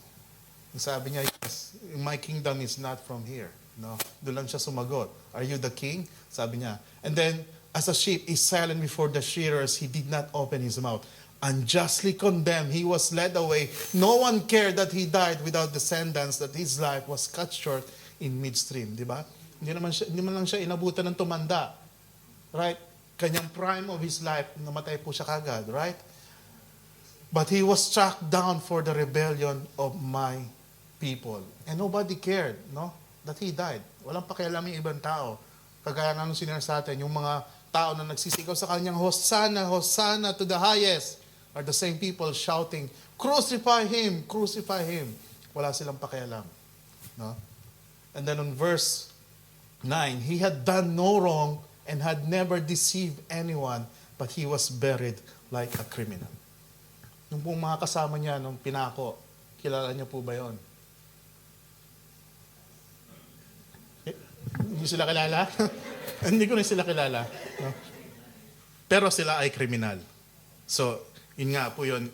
Sabi niya, yes, my kingdom is not from here. No, doon lang siya sumagot. Are you the king? Sabi niya. And then, as a sheep is silent before the shearers, he did not open his mouth. Unjustly condemned, he was led away. No one cared that he died without descendants, that his life was cut short in midstream. Di ba? Hindi man lang siya inabutan ng tumanda. Right? Kanyang prime of his life, namatay po siya kagad. Right? But he was struck down for the rebellion of my people. And nobody cared, no? That he died. Walang pakialam yung ibang tao. Kagaya na nung sinabi sa atin, yung mga tao na nagsisigaw sa kanyang, Hosanna, Hosanna to the highest, are the same people shouting, crucify him, crucify him. Wala silang pakialam. No? And then on verse 9, he had done no wrong and had never deceived anyone, but he was buried like a criminal. Yung pong mga kasama niya nung pinako, kilala niyo po ba yon? Hindi sila kilala? Hindi ko rin sila kilala. No? Pero sila ay kriminal. So, yun nga po yun,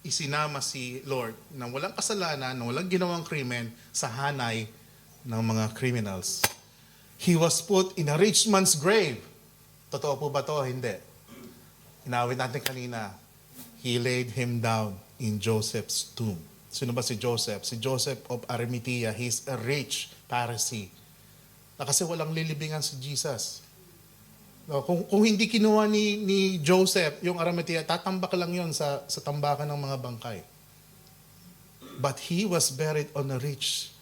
isinama si Lord na walang kasalanan, na walang ginawang krimen sa hanay ng mga criminals. He was put in a rich man's grave. Totoo po ba to? Hindi. Inawit natin kanina. He laid him down in Joseph's tomb. Sino ba si Joseph? Si Joseph of Arimathea. He's a rich Pharisee. Na kasi walang lilibingan si Jesus. No, kung hindi kinuha ni Joseph yung Arimathea, tatambak lang yon sa tambakan ng mga bangkay. But he was buried on a rich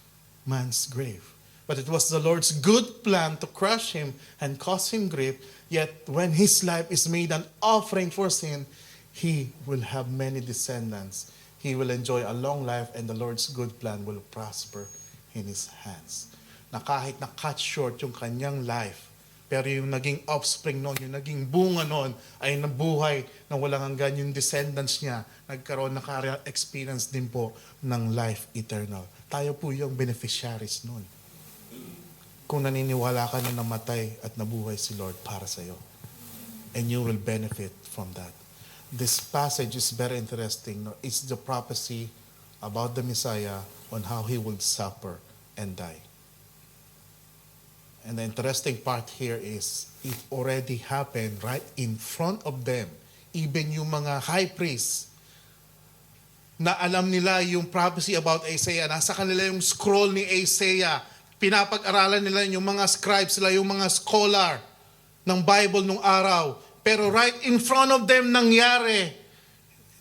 man's grave. But it was the Lord's good plan to crush him and cause him grief. Yet when his life is made an offering for sin, he will have many descendants. He will enjoy a long life, and the Lord's good plan will prosper in his hands. Na kahit na-cut short yung kanyang life, pero yung naging offspring noon, yung naging bunga noon, ay nabuhay na walang hanggan yung descendants niya, nagkaroon experience din po ng life eternal. Tayo po yung beneficiaries noon. Kung naniniwala ka na namatay at nabuhay si Lord para sa iyo. And you will benefit from that. This passage is very interesting. No? It's the prophecy about the Messiah on how he would suffer and die. And the interesting part here is it already happened right in front of them. Even yung mga high priests na alam nila yung prophecy about Isaiah. Nasa kanila yung scroll ni Isaiah. Pinapag-aralan nila yung mga scribes sila, yung mga scholar ng Bible nung araw. Pero right in front of them nangyari.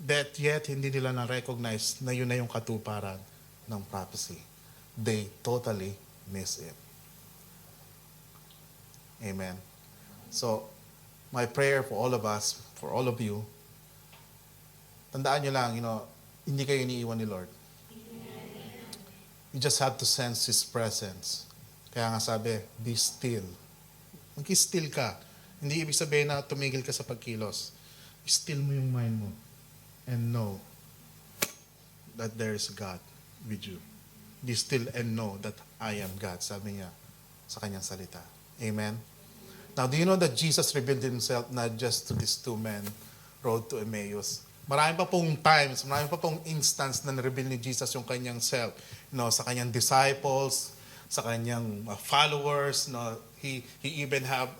That yet hindi nila na-recognize na yun na yung katuparan ng prophecy. They totally miss it. Amen. So, my prayer for all of us, for all of you, tandaan nyo lang, hindi kayo iniiwan ni Lord. You just have to sense His presence. Kaya nga sabi, be still. Mag-still ka. Hindi ibig sabihin na tumigil ka sa pagkilos. Still mo yung mind mo. And know that there is God with you. Be still and know that I am God. Sabi niya sa kanyang salita. Amen. Now, do you know that Jesus revealed Himself not just to these two men, road to Emmaus? Marami pa pong times, marami pa pong instance na na-reveal ni Jesus yung kanyang self. Sa kanyang disciples, sa kanyang followers. He even have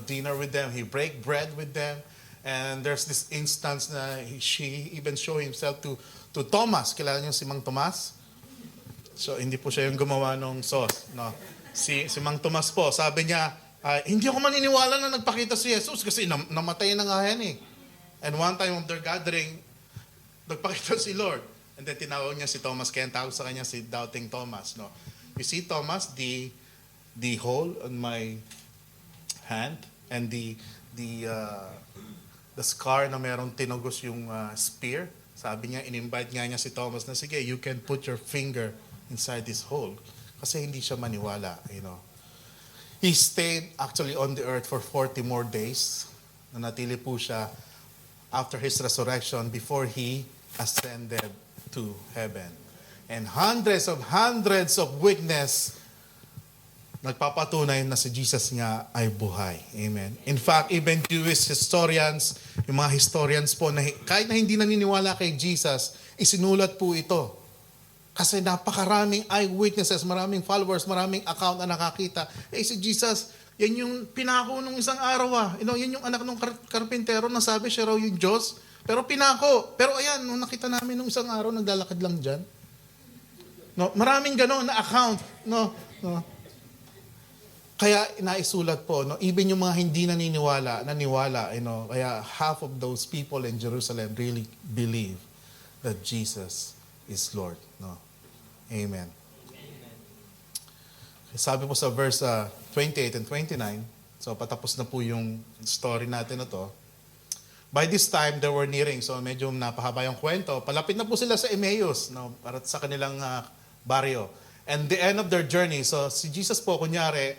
dinner with them. He break bread with them. And there's this instance na she even show Himself to Thomas. Kilala niyo si Mang Tomas? So, hindi po siya yung gumawa ng sauce. Si Mang Tomas po, sabi niya, hindi ako maniniwala na nagpakita si Jesus kasi namatay na nga yan eh. And one time of their gathering, nagpakita si Lord. And then tinawag niya si Thomas, kaya tawag sa kanya si Doubting Thomas. You see, Thomas, the hole on my hand and the scar na merong tinugos yung spear. Sabi niya, in-invite niya si Thomas na, sige, you can put your finger inside this hole. Kasi hindi siya maniwala, He stayed actually on the earth for 40 more days. Nanatili po siya after His resurrection before He ascended to heaven. And hundreds of witnesses nagpapatunay na si Jesus nga ay buhay. Amen. In fact, even Jewish historians, yung mga historians po, kahit na hindi naniniwala kay Jesus, isinulat po ito Kasi napakaraming eyewitnesses, maraming followers, maraming account na nakakita. Si Jesus, yan yung pinako nung isang araw. Yan yung anak ng karpintero na sabi siya raw yung Diyos. Pero pinako. Pero ayan, nung nakita namin nung isang araw, naglalakad lang dyan. No, maraming gano'n na account. No. Kaya naisulat po, even yung mga hindi naniwala. Kaya half of those people in Jerusalem really believe that Jesus is Lord. No. Amen. Sabi po sa verse 28 and 29, so patapos na po yung story natin na to. By this time, they were nearing, so medyo napahaba yung kwento. Palapit na po sila sa Emmaus, no, para sa kanilang baryo. And the end of their journey, so si Jesus po, kunyari,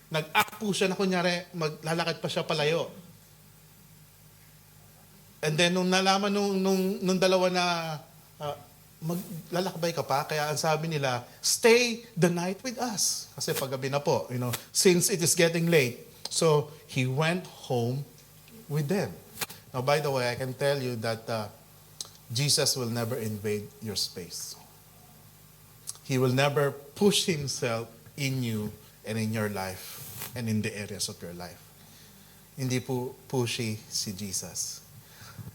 nag-act po siya na kunyari, maglalakad pa siya palayo. And then, nung nalaman nung dalawa na maglalakbay ka pa, kaya ang sabi nila, stay the night with us. Kasi paggabi na po, since it is getting late. So, he went home with them. Now, by the way, I can tell you that Jesus will never invade your space. He will never push himself in you and in your life and in the areas of your life. Hindi po pushy si Jesus.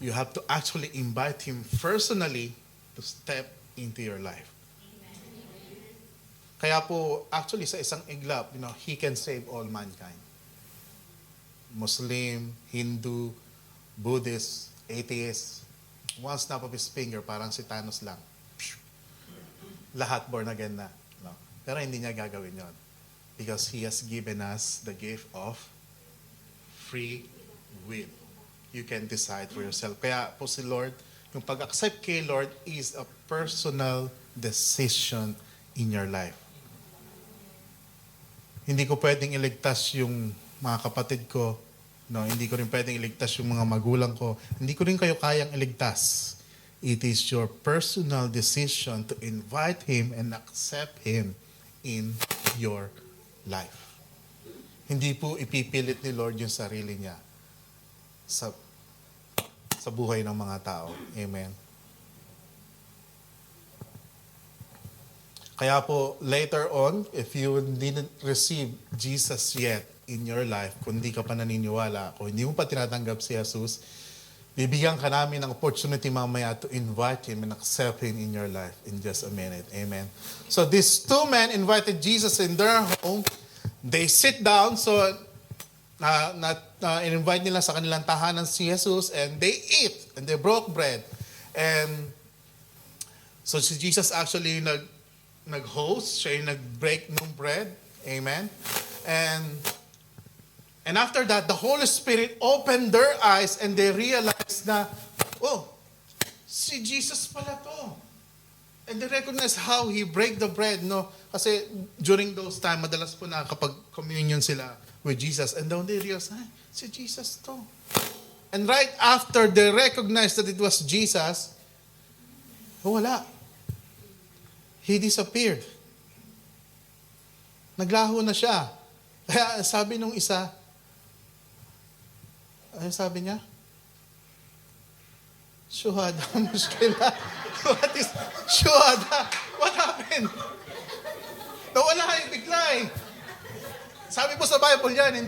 You have to actually invite him personally to step into your life. Kaya po, actually sa isang iglap, he can save all mankind. Muslim, Hindu, Buddhist, atheist, one snap of his finger, parang si Thanos lang. Lahat born again na. No? Pero hindi niya gagawin yon. Because he has given us the gift of free will. You can decide for yourself. Kaya po si Lord, yung pag-accept kay Lord is a personal decision in your life. Hindi ko pwedeng iligtas yung mga kapatid ko. No, hindi ko rin pwedeng iligtas yung mga magulang ko. Hindi ko rin kayo kayang iligtas. It is your personal decision to invite him and accept him in your life. Hindi po ipipilit ni Lord yung sarili niya sa buhay ng mga tao. Amen. Kaya po, later on, if you didn't receive Jesus yet in your life, kung hindi ka pa naniniwala, kung hindi mo pa tinatanggap si Jesus, bibigyan ka namin ng opportunity mamaya to invite him and accept him in your life in just a minute. Amen. So these two men invited Jesus in their home. They sit down, so in-invite nila sa kanilang tahanan si Jesus, and they eat, and they broke bread. And so si Jesus actually nag-host, siya yung nag-break ng bread. Amen. And after that, the Holy Spirit opened their eyes and they realized na, si Jesus pala to. And they recognized how he break the bread, no? Kasi during those time, madalas po nakakapag-communion sila with Jesus. And then they realized, si Jesus to. And right after they recognized that it was Jesus, wala. He disappeared. Naglaho na siya. Kaya sabi nung isa, ano sabi niya? Shuhada, muskila. What is shuhada? What happened? Nawala bigla eh. Sabi po sa Bible yan,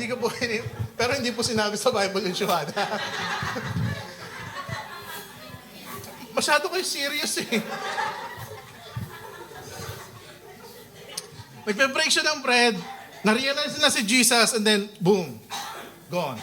pero hindi po sinabi sa Bible yung shuhada. Masyado kayo serious eh. Nagpe-break siya ng bread, na-realize na si Jesus, and then, boom, gone.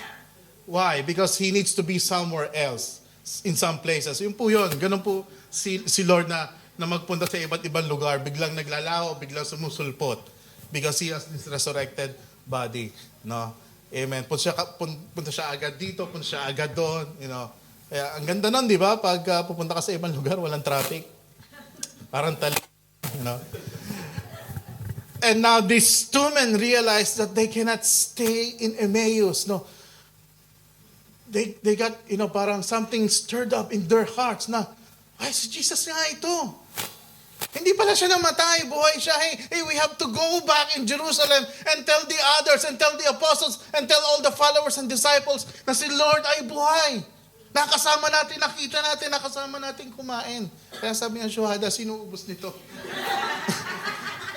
Why? Because he needs to be somewhere else, in some places. Yun po yun. Ganun po si Lord na magpunta sa iba't ibang lugar, biglang naglalaho, biglang sumusulpot. Because he has this resurrected body. No? Amen. Punta siya agad dito, punta siya agad doon. Kaya ang ganda nun, di ba? Pag pupunta ka sa ibang lugar, walang traffic. Parang And now these two men realized that they cannot stay in Emmaus. No. They got, parang something stirred up in their hearts na, si Jesus nga ito. Hindi pala siya namatay, buhay siya. Hey, we have to go back in Jerusalem and tell the others and tell the apostles and tell all the followers and disciples na si Lord ay buhay. Nakasama natin, nakita natin, nakasama natin kumain. Kaya sabi niya, Shuhada, sino ubos nito?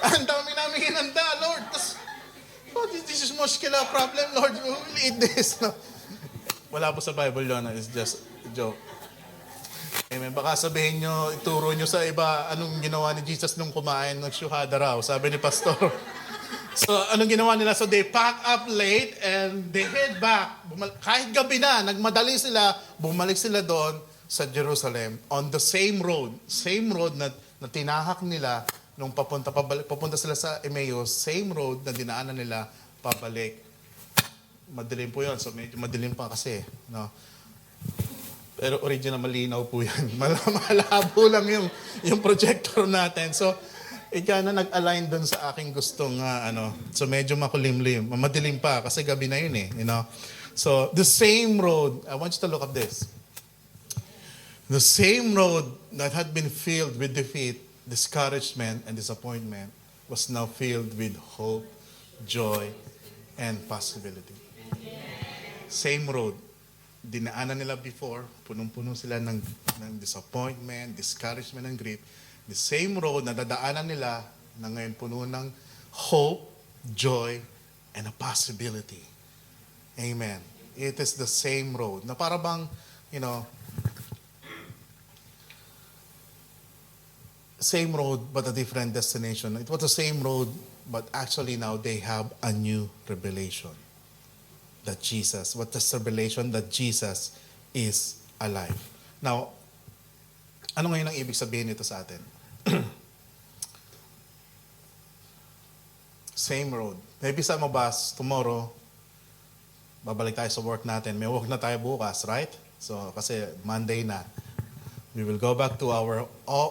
Ang dami namin hinanda, Lord. This is mushkila problem, Lord. We will eat this. No? Wala po sa Bible yun. It's just a joke. Amen. Baka sabihin nyo, ituro nyo sa iba, anong ginawa ni Jesus nung kumain, nag-shuhada raw, sabi ni Pastor. So, anong ginawa nila? So, they pack up late and they head back. Kahit gabi na, nagmadali sila, bumalik sila doon sa Jerusalem on the same road na tinahak nila nung papunta sila sa Emmaus, same road na dinaanan nila pabalik. Madilim po yun, so medyo madilim pa kasi. No? Pero original malinaw po yan. Malabo lang yung projector natin. So, ika na nag-align dun sa aking gustong, so medyo makulimlim. Madilim pa kasi gabi na yun eh. You know? So, the same road, I want you to look at this. The same road that had been filled with defeat, discouragement, and disappointment was now filled with hope, joy, and possibility. Same road. Dinaanan nila before, punong-puno sila ng disappointment, discouragement, and grief. The same road na dadaanan nila na ngayon puno ng hope, joy, and a possibility. Amen. It is the same road. Na para bang, same road but a different destination. It was the same road, but actually now they have a new revelation. That Jesus, what is the revelation? That Jesus is alive. Now, ano ngayon ang ibig sabihin nito sa atin? Same road. Maybe some of us, tomorrow, babalik tayo sa work natin. May work na tayo bukas, right? So, kasi Monday na. We will go back to our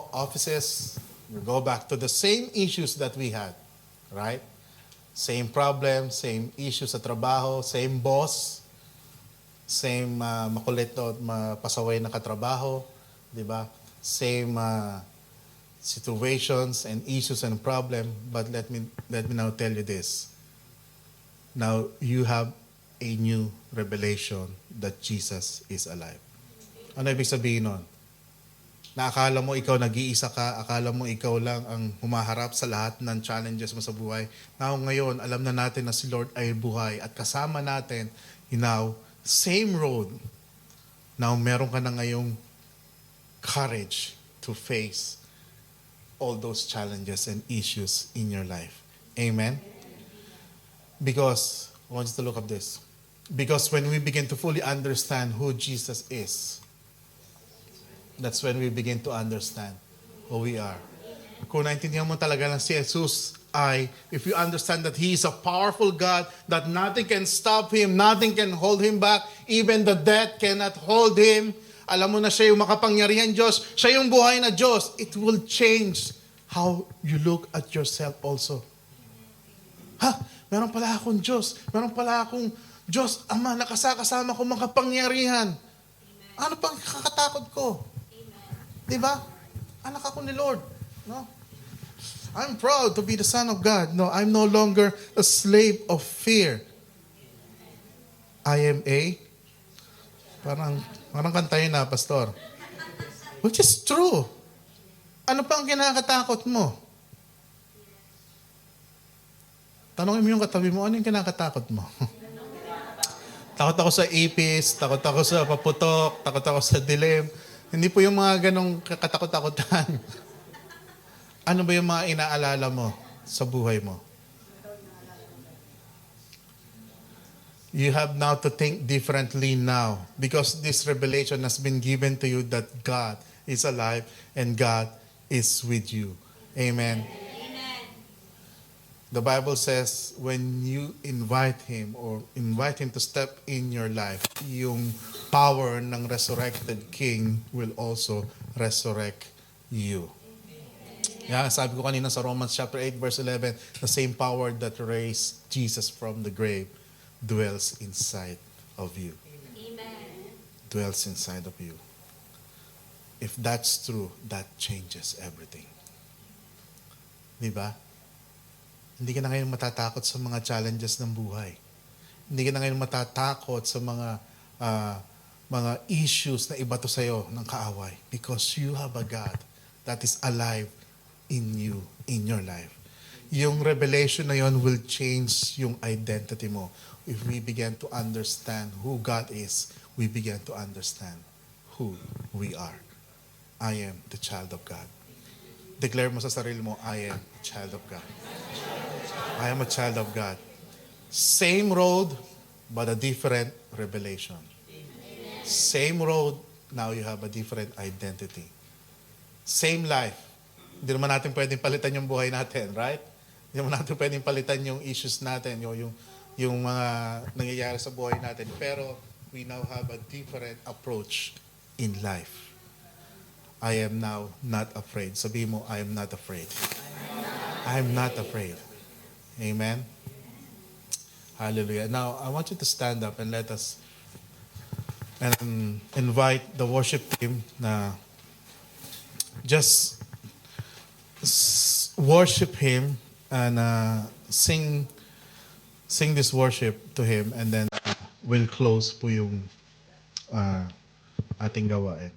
offices. We'll go back to the same issues that we had, right? Same problem, same issues sa trabaho, same boss, same makulit o mapasaway na katrabaho, di ba? Same situations and issues and problem. But let me now tell you this. Now you have a new revelation that Jesus is alive. Ano ibig sabihin nun? Na akala mo ikaw nag-iisa ka, akala mo ikaw lang ang humaharap sa lahat ng challenges mo sa buhay. Now ngayon, alam na natin na si Lord ay buhay at kasama natin, same road. Now meron ka na ngayong courage to face all those challenges and issues in your life. Amen? Because, I want you to look at this. Because when we begin to fully understand who Jesus is, that's when we begin to understand who we are. Kung naintindihan mo talaga na si Jesus if you understand that He is a powerful God, that nothing can stop Him, nothing can hold Him back, even the death cannot hold Him. Alam mo na siya yung makapangyarihan Diyos, siya yung buhay na Diyos. It will change how you look at yourself also. Meron pala akong Diyos. Meron pala akong Diyos, Ama, nakasama ko makapangyarihan. Ano pang kakatakot ko? Diba? Anak ako ni Lord. No? I'm proud to be the son of God. No, I'm no longer a slave of fear. I am parang kantayin na, Pastor. Which is true. Ano pang kinakatakot mo? Tanongin mo yung katabi mo, ano yung kinakatakot mo? Takot ako sa ipis, takot ako sa paputok, takot ako sa dilim. Hindi po yung mga ganong katakot-takotan. Ano ba yung mga inaalala mo sa buhay mo? You have now to think differently now because this revelation has been given to you that God is alive and God is with you. Amen. The Bible says when you invite Him to step in your life, yung power ng resurrected King will also resurrect you. Yeah, sabi ko kanina sa Romans chapter 8 verse 11, the same power that raised Jesus from the grave dwells inside of you. Amen. Dwells inside of you. If that's true, that changes everything. Diba? Hindi ka na ngayon matatakot sa mga challenges ng buhay. Hindi ka na ngayon matatakot sa mga mga issues na ibato sa'yo ng kaaway. Because you have a God that is alive in you, in your life. Yung revelation na yon will change yung identity mo. If we begin to understand who God is, we begin to understand who we are. I am the child of God. Declare mo sa sarili mo, I am a child of God. I am a child of God. Same road, but a different revelation. Same road, now you have a different identity. Same life. Hindi naman natin pwedeng palitan yung buhay natin, right? Hindi naman natin pwedeng palitan yung issues natin, yung mga nangyayari sa buhay natin. Pero we now have a different approach in life. I am now not afraid. Sabi mo, I am not afraid. I am not afraid. Amen? Hallelujah. Now, I want you to stand up and let us and invite the worship team na just worship Him and sing this worship to Him, and then we'll close po yung ating gawain.